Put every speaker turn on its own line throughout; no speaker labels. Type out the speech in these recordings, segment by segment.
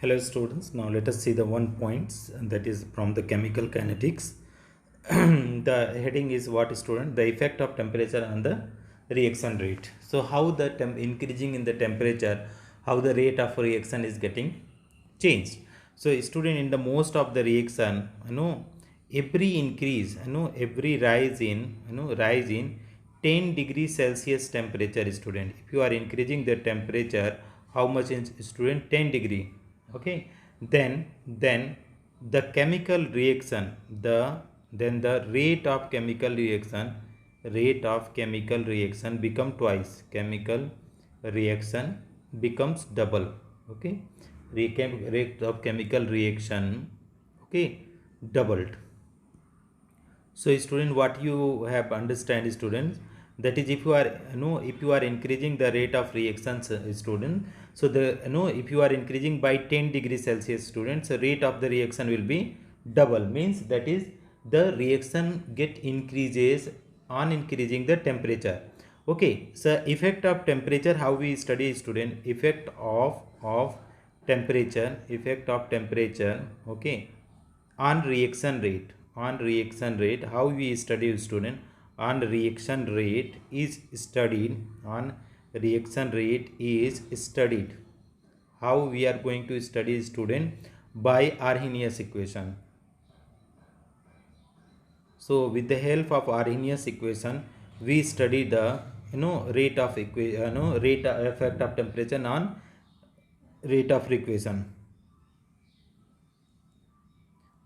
Hello students, now let us see the one points that is from the chemical kinetics. The heading is what student? The effect of temperature on the reaction rate. So how the increasing in the temperature, how the rate of reaction is getting changed. So student, in the most of the reaction, every increase, every rise in, rise in 10 degrees Celsius temperature, student. If you are increasing the temperature, how much in student? 10 degree. Okay, then the chemical reaction, the rate of chemical reaction become twice. Chemical reaction becomes double. Okay, rate of chemical reaction, okay, doubled. So student, what you have understand, students, that is, if you are, if you are increasing the rate of reactions, student, so the, if you are increasing by 10 degrees Celsius, students, the rate of the reaction will be double, means that is the reaction get increases on increasing the temperature. Okay, so effect of temperature, how we study, student? Effect of temperature, effect of temperature, okay, on reaction rate. On reaction rate, how we study, student? On reaction rate is studied. On reaction rate is studied. How we are going to study, student? By Arrhenius equation. So with the help of Arrhenius equation, we study the, rate of rate effect of temperature on rate of equation.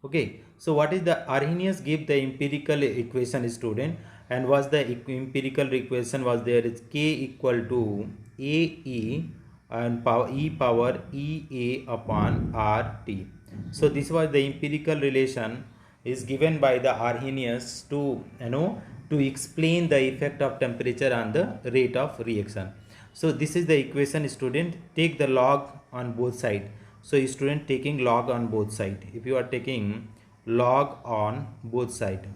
Okay, so what is the Arrhenius give the empirical equation, student, and was the empirical equation was there is K equal to AE and power E power EA upon RT. So this was the empirical relation is given by the Arrhenius to, to explain the effect of temperature on the rate of reaction. So this is the equation, student. Take the log on both side. So student, taking log on both side. If you are taking log on both side,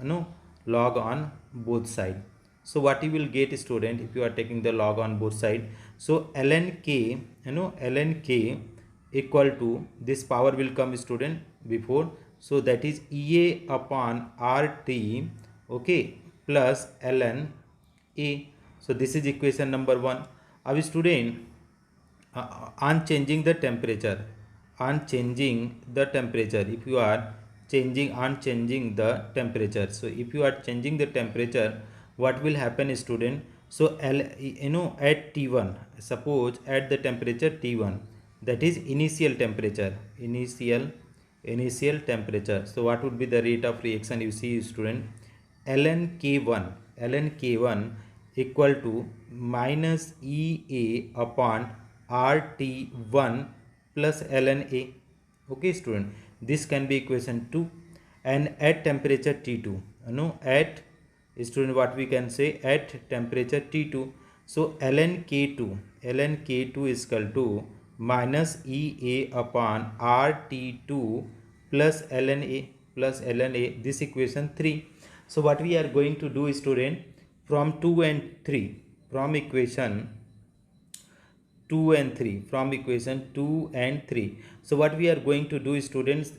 log on both side. So what you will get, student, if you are taking the log on both side? So ln k, ln k equal to, this power will come, student, before. So that is EA upon RT, okay, plus ln A. So this is equation number 1. Our student, on changing the temperature, on changing the temperature, if you are changing, on changing the temperature, so if you are changing the temperature, what will happen, student? So at T1, suppose at the temperature T1, that is initial temperature, initial temperature. So what would be the rate of reaction? You see, student, ln k1 equal to minus EA upon RT1 plus ln A. Okay, student, this can be equation 2. And at temperature T2, at, student, what we can say, at temperature T2, so ln k2 is equal to minus EA upon RT2 plus ln A, this equation 3. So what we are going to do, student, from 2 and 3, from equation 2 and 3, from equation 2 and 3. So what we are going to do, students,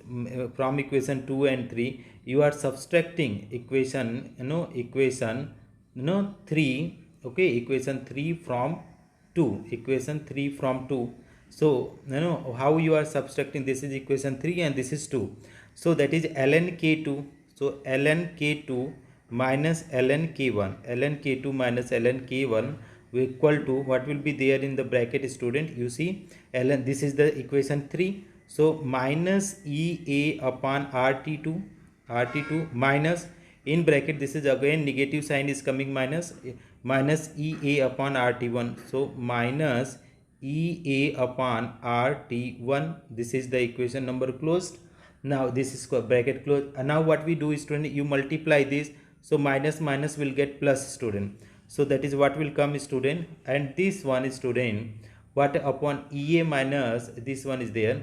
from equation 2 and 3, you are subtracting equation, equation, 3, okay, equation 3 from 2, equation 3 from 2. So how you are subtracting? This is equation 3 and this is 2. So that is ln k2. So ln k2 minus ln k1, ln k2 minus ln k1 equal to, what will be there in the bracket, student? You see, ln, this is the equation 3. So minus EA upon RT2 minus, in bracket, this is again negative sign is coming, minus EA upon RT1. So minus EA upon RT1. This is the equation number closed. Now this is bracket closed. And now what we do is, student, you multiply this. So minus minus will get plus, student. So that is what will come, student. And this one is, student, what upon EA minus, this one is there,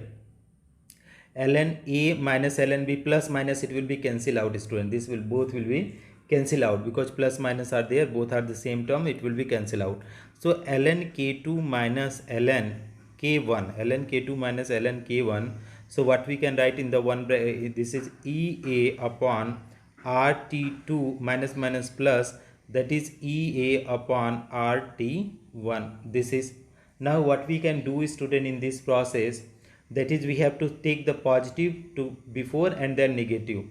ln A minus ln B, plus minus it will be cancel out, student. This will, both will be cancel out, because plus minus are there, both are the same term, it will be cancel out. So ln k2 minus ln K1, ln K2 minus ln K1. So what we can write in the one, this is EA upon RT2 minus minus plus, that is EA upon RT1. This is, now what we can do, student, in this process, that is we have to take the positive to before and then negative.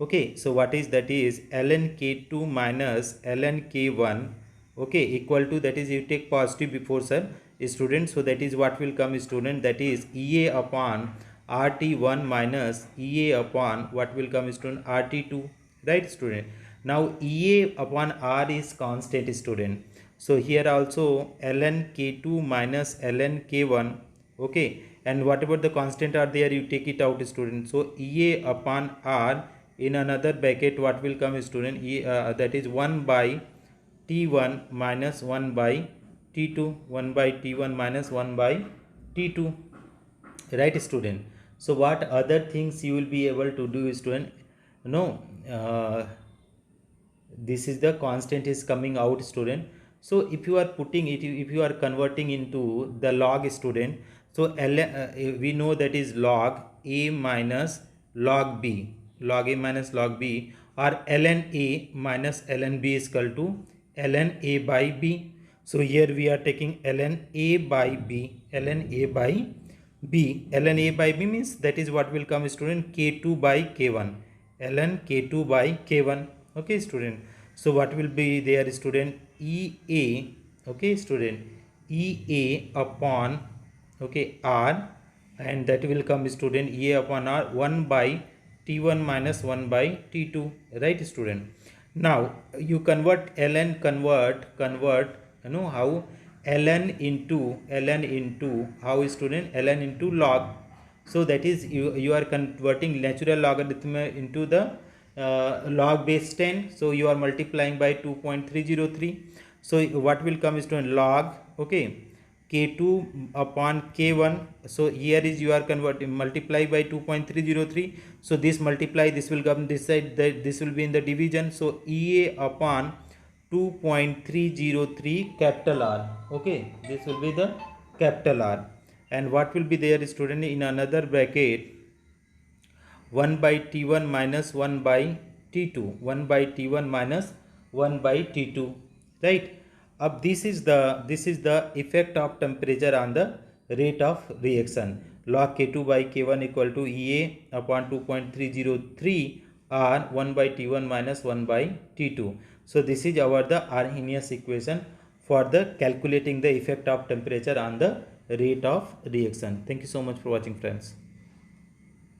Okay, so what is that is ln K2 minus ln K1, okay, equal to, that is you take positive before, sir, student. So that is what will come, student, that is EA upon RT1 minus EA upon what will come, student, RT2, right, student. Now EA upon R is constant, student. So here also ln K2 minus ln K1, okay, and whatever the constant are there, you take it out, student. So EA upon R, in another bracket what will come, student, that is 1 by T1 minus 1 by T2, 1 by T1 minus 1 by T2, right, student. So what other things you will be able to do, student? No, this is the constant is coming out, student. So if you are putting it, if you are converting into the log, student, so we know that is log a minus log b, log a minus log b, or ln a minus ln b is equal to ln a by b. So here we are taking ln a by b, ln a by b, ln a by b means that is what will come, student, k2 by k1, ln k2 by k1, okay, student. So what will be there, student, ea, okay, student, ea upon, okay, r, and that will come, student, ea upon r, 1 by t1 minus 1 by t2, right, student. Now you convert ln, convert, you know how, ln into how, student, ln into log. So that is you are converting natural logarithm into the log base 10. So you are multiplying by 2.303. So what will come, student, log, okay, k2 upon k1. So here is you are converting, multiply by 2.303. so this multiply, this will come this side, that this will be in the division. So ea upon 2.303 capital R, okay, this will be the capital R. And what will be there, student, in another bracket, 1 by T1 minus 1 by T2, 1 by T1 minus 1 by T2, right. Up this is the effect of temperature on the rate of reaction. Log K2 by K1 equal to EA upon 2.303 or 1 by T1 minus 1 by T2. So this is our the Arrhenius equation for the calculating the effect of temperature on the rate of reaction. Thank you so much for watching, friends.